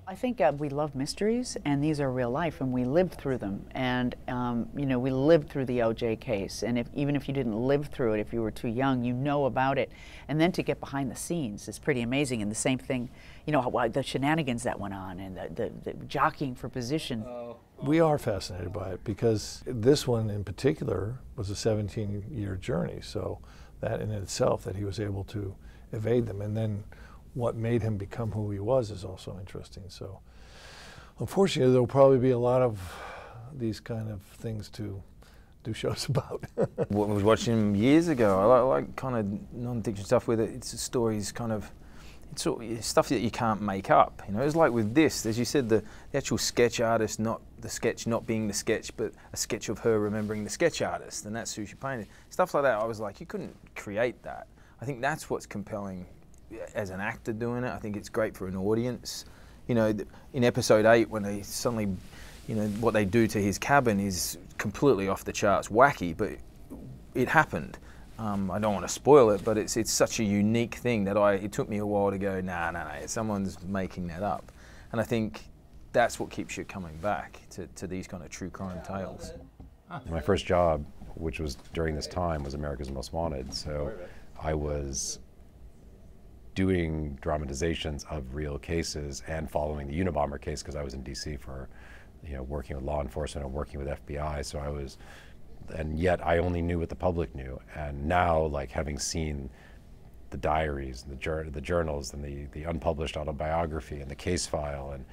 I think we love mysteries, and these are real life, and we lived through them. And you know, we lived through the O.J. case, and even if you didn't live through it, if you were too young, you know about it. And then to get behind the scenes is pretty amazing. And the same thing, you know, the shenanigans that went on, and the jockeying for position. We are fascinated by it because this one in particular was a 17-year journey. So that in itself, that he was able to evade them, and then what made him become who he was is also interesting. So unfortunately, there'll probably be a lot of these kind of things to do shows about. I was watching him years ago. I like kind of non-fiction stuff with it. It's stories kind of, it's stuff that you can't make up. You know, it's like with this, as you said, the actual sketch artist, not the sketch not being the sketch, but a sketch of her remembering the sketch artist, and that's who she painted. Stuff like that, I was like, you couldn't create that. I think that's what's compelling as an actor doing it. I think it's great for an audience. You know, in episode 8, when they suddenly, you know, what they do to his cabin is completely off the charts, wacky, but it happened. I don't want to spoil it, but it's such a unique thing that it took me a while to go, nah, someone's making that up. And I think that's what keeps you coming back to these kind of true crime tales. My first job, which was during this time, was America's Most Wanted. So I was doing dramatizations of real cases and following the Unabomber case because I was in DC for, you know, working with law enforcement and working with FBI. So I was, and yet I only knew what the public knew. And now, like, having seen the diaries, and the journals, and the unpublished autobiography and the case file, and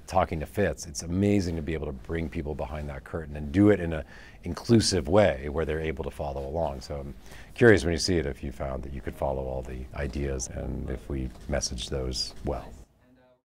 talking to Fitz, it's amazing to be able to bring people behind that curtain and do it in an inclusive way where they're able to follow along. So I'm curious when you see it if you found that you could follow all the ideas and if we messaged those well.